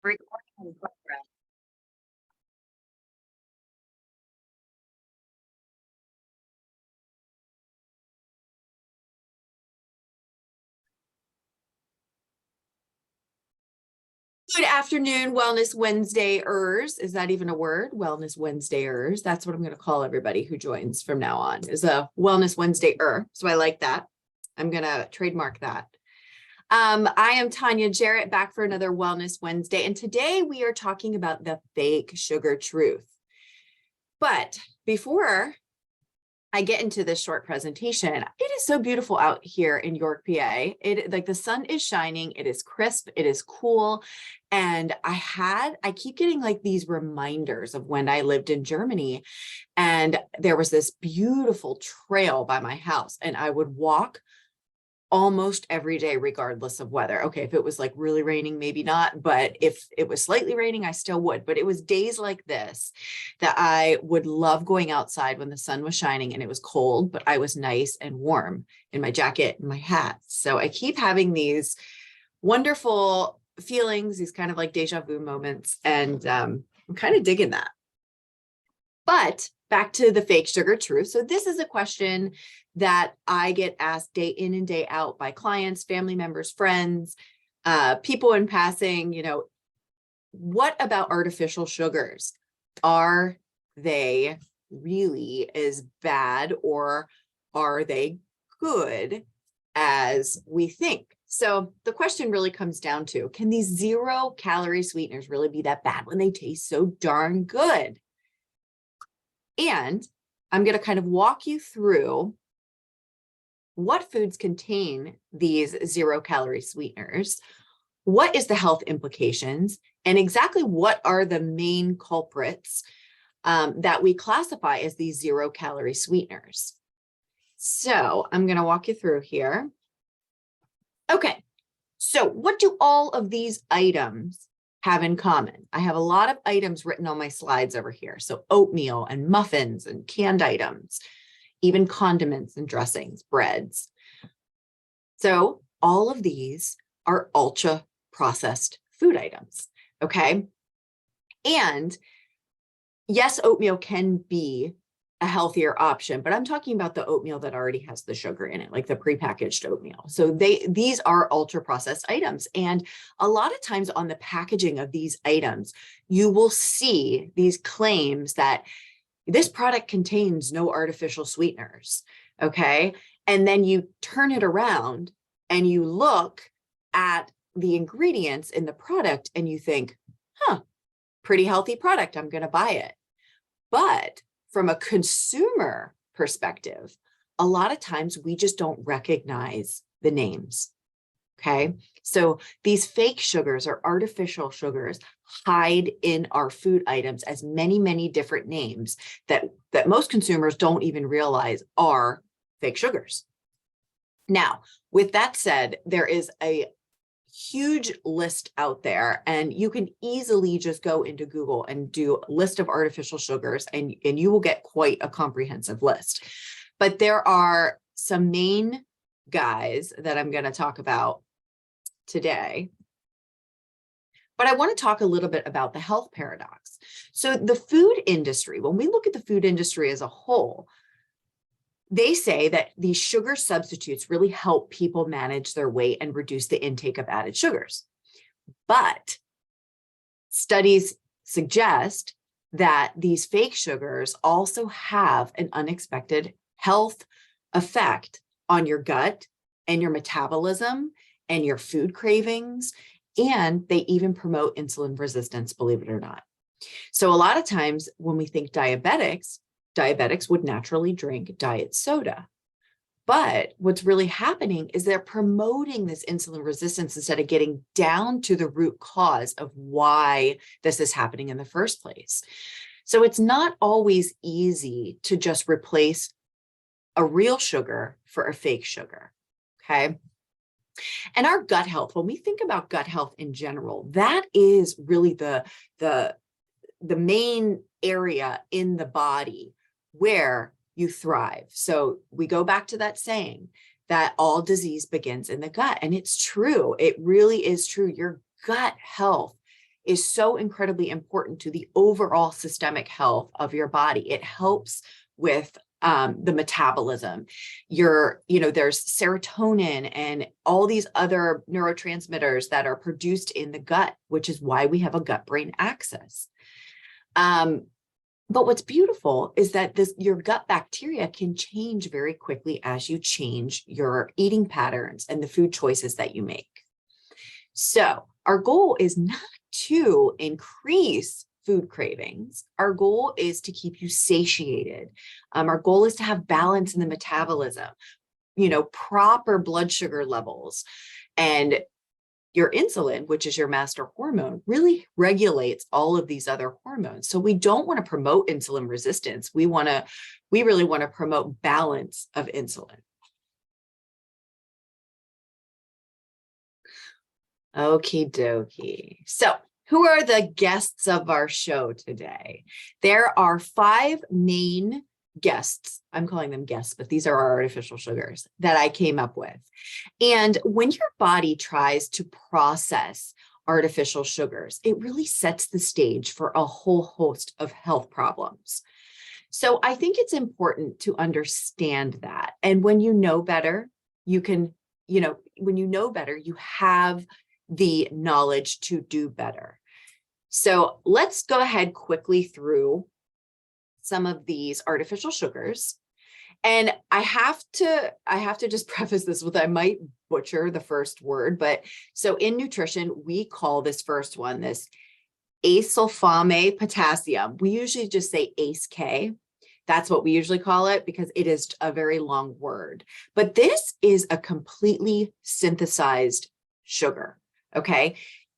Recording in progress. Good afternoon, Wellness Wednesdayers. Is that even a word? Wellness Wednesdayers. That's what I'm going to call everybody who joins from now on, is a Wellness Wednesdayer. So I like that. I'm going to trademark that. I am Tanya Jarrett, back for another Wellness Wednesday. And today we are talking about the fake sugar truth. But before I get into this short presentation, it is so beautiful out here in York, PA. Like the sun is shining, it is crisp, it is cool. And I keep getting like these reminders of when I lived in Germany, and there was this beautiful trail by my house, and I would walk almost every day, regardless of weather. Okay, if it was like really raining, maybe not, but if it was slightly raining, I still would. But it was days like this that I would love going outside when the sun was shining and it was cold, but I was nice and warm in my jacket and my hat. So I keep having these wonderful feelings, these kind of like deja vu moments, and I'm kind of digging that. But back to the fake sugar truth. So this is a question that I get asked day in and day out by clients, family members, friends, people in passing. What about artificial sugars? Are they really as bad, or are they good as we think? So the question really comes down to, can these 0-calorie sweeteners really be that bad when they taste so darn good? And I'm going to kind of walk you through what foods contain these 0-calorie sweeteners, what is the health implications, and exactly what are the main culprits that we classify as these 0-calorie sweeteners. So I'm going to walk you through here. Okay, so what do all of these items have in common? I have a lot of items written on my slides over here. So oatmeal and muffins and canned items, even condiments and dressings, breads. So all of these are ultra processed food items, okay? And yes, oatmeal can be a healthier option, but I'm talking about the oatmeal that already has the sugar in it, like the prepackaged oatmeal. So these are ultra processed items. And a lot of times on the packaging of these items, you will see these claims that this product contains no artificial sweeteners, okay? And then you turn it around and you look at the ingredients in the product and you think, pretty healthy product, I'm gonna buy it. But from a consumer perspective, a lot of times we just don't recognize the names, okay? So these fake sugars or artificial sugars hide in our food items as many, many different names that most consumers don't even realize are fake sugars. Now, with that said, there is a huge list out there, and you can easily just go into Google and do a list of artificial sugars, and you will get quite a comprehensive list. But there are some main guys that I'm going to talk about today. But I want to talk a little bit about the health paradox. So the food industry, when we look at the food industry as a whole, they say that these sugar substitutes really help people manage their weight and reduce the intake of added sugars. But studies suggest that these fake sugars also have an unexpected health effect on your gut and your metabolism and your food cravings, and they even promote insulin resistance, believe it or not. So a lot of times when we think diabetics would naturally drink diet soda. But what's really happening is they're promoting this insulin resistance instead of getting down to the root cause of why this is happening in the first place. So it's not always easy to just replace a real sugar for a fake sugar, okay? And our gut health, when we think about gut health in general, that is really the main area in the body where you thrive. So we go back to that saying that all disease begins in the gut. And it's true. It really is true. Your gut health is so incredibly important to the overall systemic health of your body. It helps with the metabolism. There's serotonin and all these other neurotransmitters that are produced in the gut, which is why we have a gut-brain axis. But what's beautiful is that your gut bacteria can change very quickly as you change your eating patterns and the food choices that you make. So our goal is not to increase food cravings. Our goal is to keep you satiated. Our goal is to have balance in the metabolism, proper blood sugar levels. And your insulin, which is your master hormone, really regulates all of these other hormones. So we don't want to promote insulin resistance. We really want to promote balance of insulin. Okie dokie. So who are the guests of our show today? There are 5 main guests. I'm calling them guests, but these are our artificial sugars that I came up with. And when your body tries to process artificial sugars, it really sets the stage for a whole host of health problems. So I think it's important to understand that. And when you know better, you have the knowledge to do better. So let's go ahead quickly through some of these artificial sugars. And I have to just preface this with, I might butcher the first word, but so in nutrition, we call this first one, this asulfame potassium. We usually just say ACE-K. That's what we usually call it because it is a very long word. But this is a completely synthesized sugar, okay?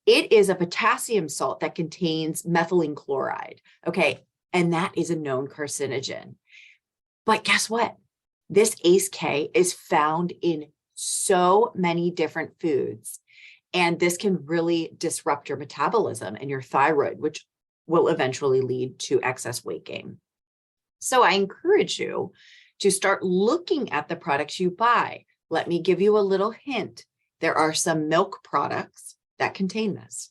It is a potassium salt that contains methylene chloride, okay? And that is a known carcinogen. But guess what? This ACE-K is found in so many different foods. And this can really disrupt your metabolism and your thyroid, which will eventually lead to excess weight gain. So I encourage you to start looking at the products you buy. Let me give you a little hint. There are some milk products that contain this,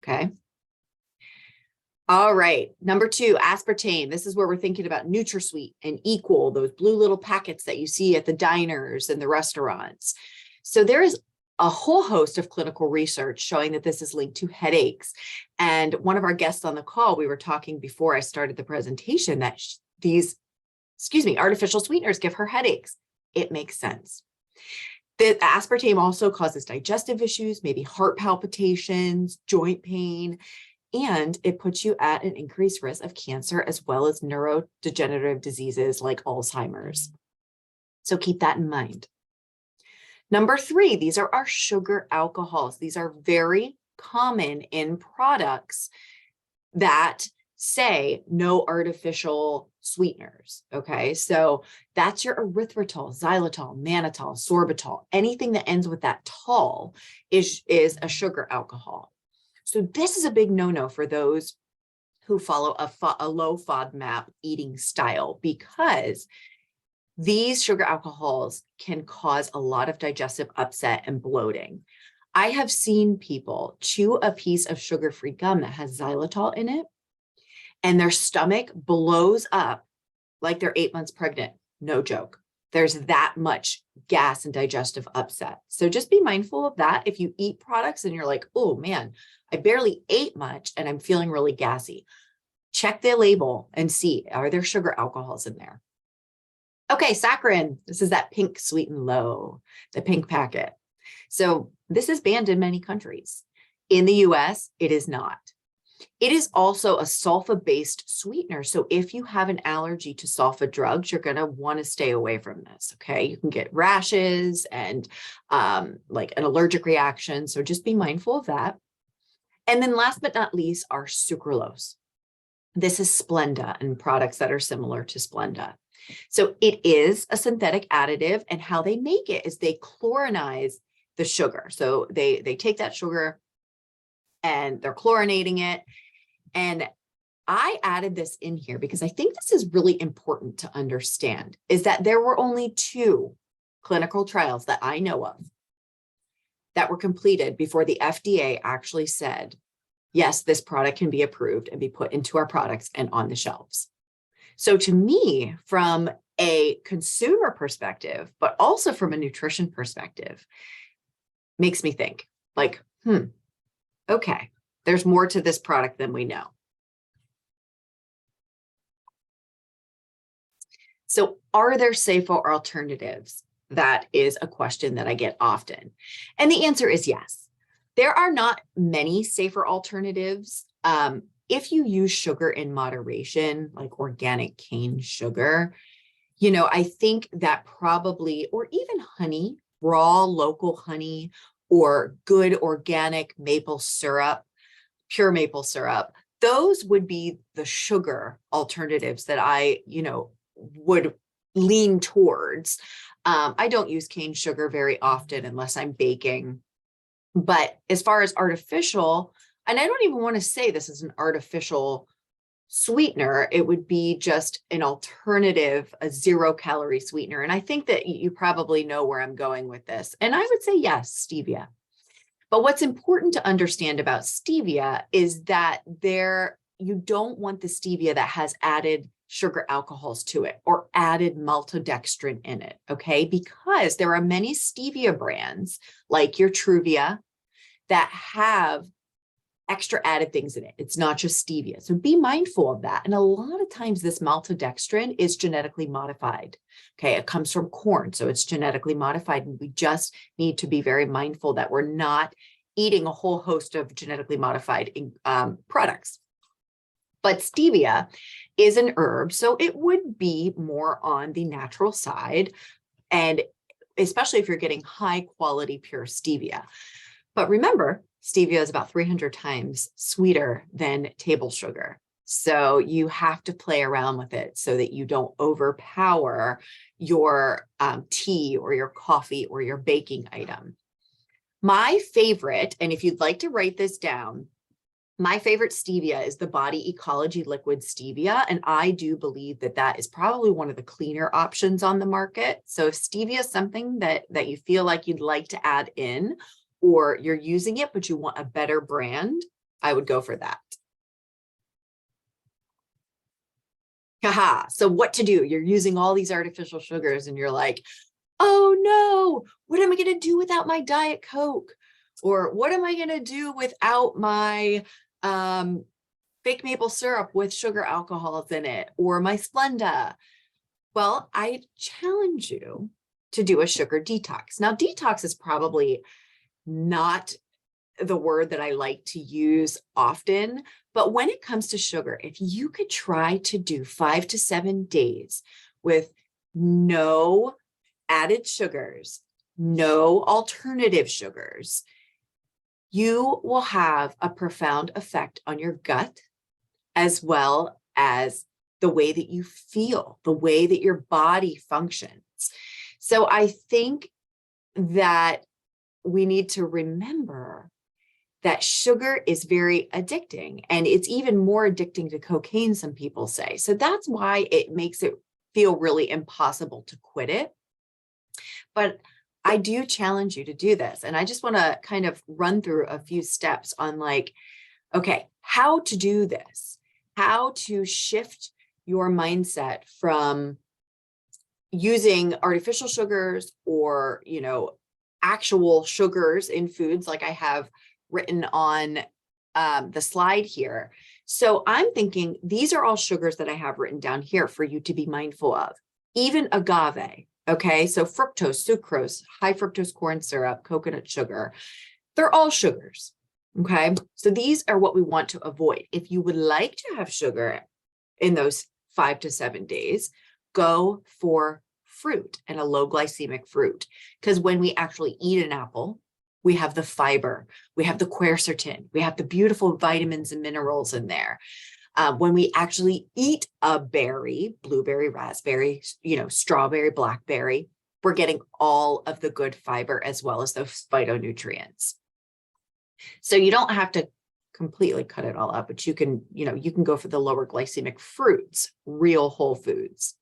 okay? All right, number 2, aspartame. This is where we're thinking about NutraSweet and Equal, those blue little packets that you see at the diners and the restaurants. So there is a whole host of clinical research showing that this is linked to headaches. And one of our guests on the call, we were talking before I started the presentation that these artificial sweeteners give her headaches. It makes sense. The aspartame also causes digestive issues, maybe heart palpitations, joint pain, and it puts you at an increased risk of cancer as well as neurodegenerative diseases like Alzheimer's. So keep that in mind. Number 3, these are our sugar alcohols. These are very common in products that say no artificial sweeteners, okay? So that's your erythritol, xylitol, mannitol, sorbitol. Anything that ends with that tol is a sugar alcohol. So this is a big no-no for those who follow a low FODMAP eating style because these sugar alcohols can cause a lot of digestive upset and bloating. I have seen people chew a piece of sugar-free gum that has xylitol in it, and their stomach blows up like they're 8 months pregnant. No joke. There's that much gas and digestive upset. So just be mindful of that. If you eat products and you're like, oh man, I barely ate much and I'm feeling really gassy, check the label and see, are there sugar alcohols in there? Okay, saccharin. This is that pink sweet and low, the pink packet. So this is banned in many countries. In the US, it is not. It is also a sulfa-based sweetener. So if you have an allergy to sulfa drugs, you're going to want to stay away from this. Okay. You can get rashes and like an allergic reaction. So just be mindful of that. And then last but not least are sucralose. This is Splenda and products that are similar to Splenda. So it is a synthetic additive, and how they make it is they chlorinize the sugar. So they take that sugar and they're chlorinating it. And I added this in here because I think this is really important to understand, is that there were only 2 clinical trials that I know of that were completed before the FDA actually said yes, this product can be approved and be put into our products and on the shelves. So to me, from a consumer perspective, but also from a nutrition perspective, makes me think like, okay, there's more to this product than we know. So are there safer alternatives? That is a question that I get often. And the answer is yes. There are not many safer alternatives. If you use sugar in moderation, like organic cane sugar, I think that probably, or even honey, raw local honey, or good organic maple syrup, pure maple syrup, those would be the sugar alternatives that I, would lean towards. I don't use cane sugar very often unless I'm baking. But as far as artificial, and I don't even want to say this is an artificial sweetener, it would be just an alternative, a 0-calorie sweetener. And I think that you probably know where I'm going with this. And I would say yes, stevia. But what's important to understand about stevia is that you don't want the stevia that has added sugar alcohols to it or added maltodextrin in it, okay? Because there are many stevia brands like your Truvia that have extra added things in it. It's not just stevia. So be mindful of that. And a lot of times this maltodextrin is genetically modified. Okay. It comes from corn. So it's genetically modified. And we just need to be very mindful that we're not eating a whole host of genetically modified products. But stevia is an herb. So it would be more on the natural side. And especially if you're getting high quality pure stevia. But remember, stevia is about 300 times sweeter than table sugar. So you have to play around with it so that you don't overpower your tea or your coffee or your baking item. My favorite, and if you'd like to write this down, my favorite stevia is the Body Ecology Liquid Stevia. And I do believe that that is probably one of the cleaner options on the market. So if stevia is something that you feel like you'd like to add in, or you're using it, but you want a better brand, I would go for that. Haha. So what to do? You're using all these artificial sugars and you're like, oh no, what am I going to do without my Diet Coke? Or what am I going to do without my fake maple syrup with sugar alcohols in it? Or my Splenda? Well, I challenge you to do a sugar detox. Now, detox is probably not the word that I like to use often, but when it comes to sugar, if you could try to do 5 to 7 days with no added sugars, no alternative sugars, you will have a profound effect on your gut, as well as the way that you feel, the way that your body functions. So I think that we need to remember that sugar is very addicting, and it's even more addicting to cocaine, some people say. So that's why it makes it feel really impossible to quit it. But I do challenge you to do this. And I just want to kind of run through a few steps on like, okay, how to do this, how to shift your mindset from using artificial sugars or, actual sugars in foods like I have written on the slide here. So I'm thinking these are all sugars that I have written down here for you to be mindful of. Even agave, okay? So fructose, sucrose, high fructose corn syrup, coconut sugar, they're all sugars, okay? So these are what we want to avoid. If you would like to have sugar in those 5 to 7 days, go for fruit and a low glycemic fruit. Because when we actually eat an apple, we have the fiber, we have the quercetin, we have the beautiful vitamins and minerals in there. When we actually eat a berry, blueberry, raspberry, strawberry, blackberry, we're getting all of the good fiber as well as those phytonutrients. So you don't have to completely cut it all up, but you can go for the lower glycemic fruits, real whole foods.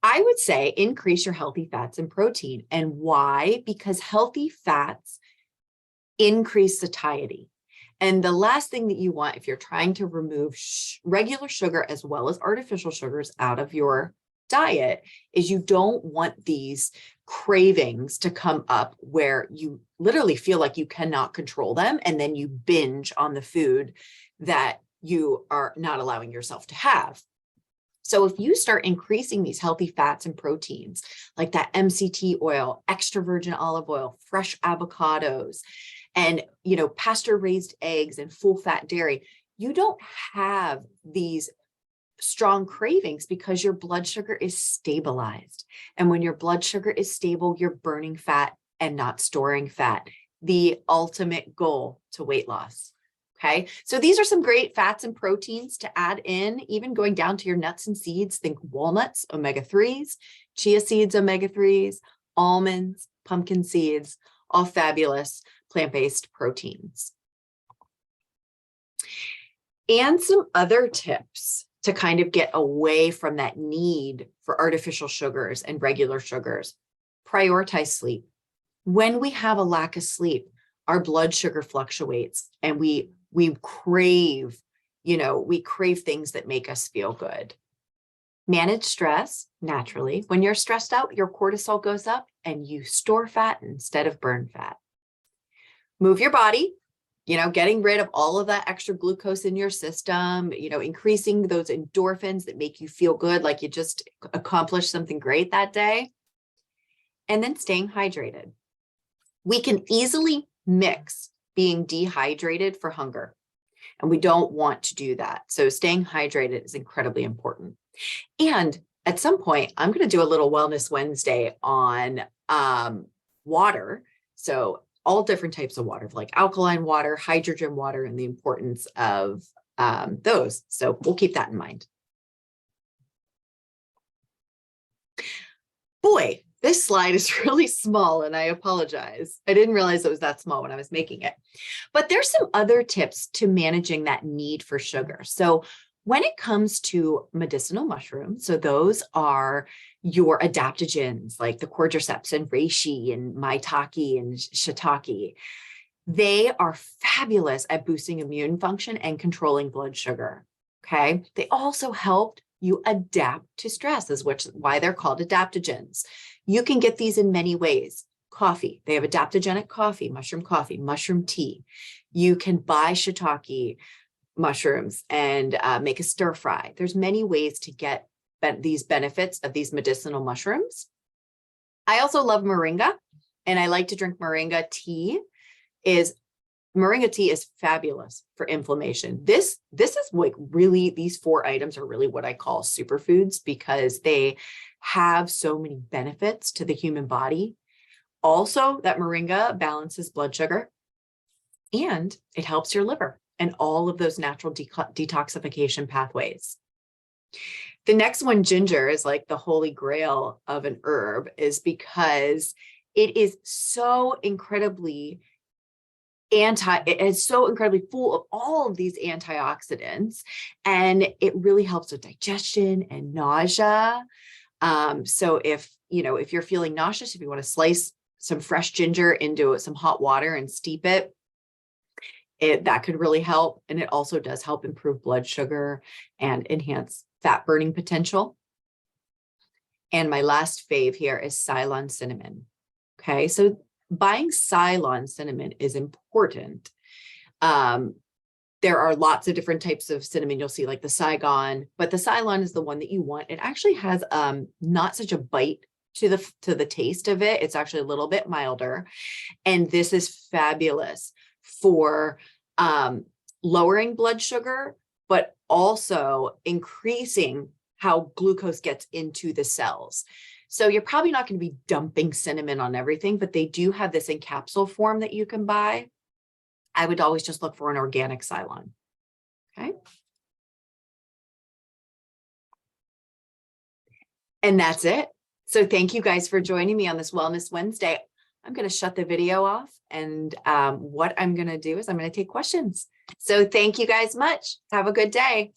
I would say increase your healthy fats and protein. And why? Because healthy fats increase satiety. And the last thing that you want if you're trying to remove regular sugar as well as artificial sugars out of your diet is you don't want these cravings to come up where you literally feel like you cannot control them and then you binge on the food that you are not allowing yourself to have. So if you start increasing these healthy fats and proteins, like that MCT oil, extra virgin olive oil, fresh avocados, and, pasture raised eggs and full fat dairy, you don't have these strong cravings because your blood sugar is stabilized. And when your blood sugar is stable, you're burning fat and not storing fat, the ultimate goal to weight loss. Okay, so these are some great fats and proteins to add in, even going down to your nuts and seeds. Think walnuts, omega-3s, chia seeds, omega-3s, almonds, pumpkin seeds, all fabulous plant-based proteins. And some other tips to kind of get away from that need for artificial sugars and regular sugars. Prioritize sleep. When we have a lack of sleep, our blood sugar fluctuates and we crave, we crave things that make us feel good. Manage stress naturally. When you're stressed out, your cortisol goes up and you store fat instead of burn fat. Move your body, getting rid of all of that extra glucose in your system, increasing those endorphins that make you feel good, like you just accomplished something great that day. And then staying hydrated. We can easily mix being dehydrated for hunger, and we don't want to do that. So staying hydrated is incredibly important. And at some point, I'm going to do a little Wellness Wednesday on water. So all different types of water, like alkaline water, hydrogen water, and the importance of those. So we'll keep that in mind. Boy, this slide is really small and I apologize. I didn't realize it was that small when I was making it. But there's some other tips to managing that need for sugar. So when it comes to medicinal mushrooms, so those are your adaptogens like the cordyceps and reishi and maitake and shiitake. They are fabulous at boosting immune function and controlling blood sugar. Okay. They also help you adapt to stress, is why they're called adaptogens. You can get these in many ways. Coffee, they have adaptogenic coffee, mushroom tea. You can buy shiitake mushrooms and make a stir fry. There's many ways to get these benefits of these medicinal mushrooms. I also love moringa, and I like to drink moringa tea. Moringa tea is fabulous for inflammation. This is like really, these 4 items are really what I call superfoods because they have so many benefits to the human body. Also, that moringa balances blood sugar and it helps your liver and all of those natural detoxification pathways. The next one, ginger, is like the holy grail of an herb, is because it is so incredibly full of all of these antioxidants, and it really helps with digestion and nausea. So if you're feeling nauseous, if you want to slice some fresh ginger into some hot water and steep it, that could really help. And it also does help improve blood sugar and enhance fat burning potential. And my last fave here is Ceylon cinnamon. Okay, so buying Ceylon cinnamon is important. There are lots of different types of cinnamon. You'll see like the Saigon, but the Ceylon is the one that you want. It actually has not such a bite to the taste of it. It's actually a little bit milder. And this is fabulous for lowering blood sugar, but also increasing how glucose gets into the cells. So you're probably not going to be dumping cinnamon on everything, but they do have this in capsule form that you can buy. I would always just look for an organic Ceylon. Okay. And that's it. So thank you guys for joining me on this Wellness Wednesday. I'm going to shut the video off, and what I'm going to do is I'm going to take questions. So thank you guys much. Have a good day.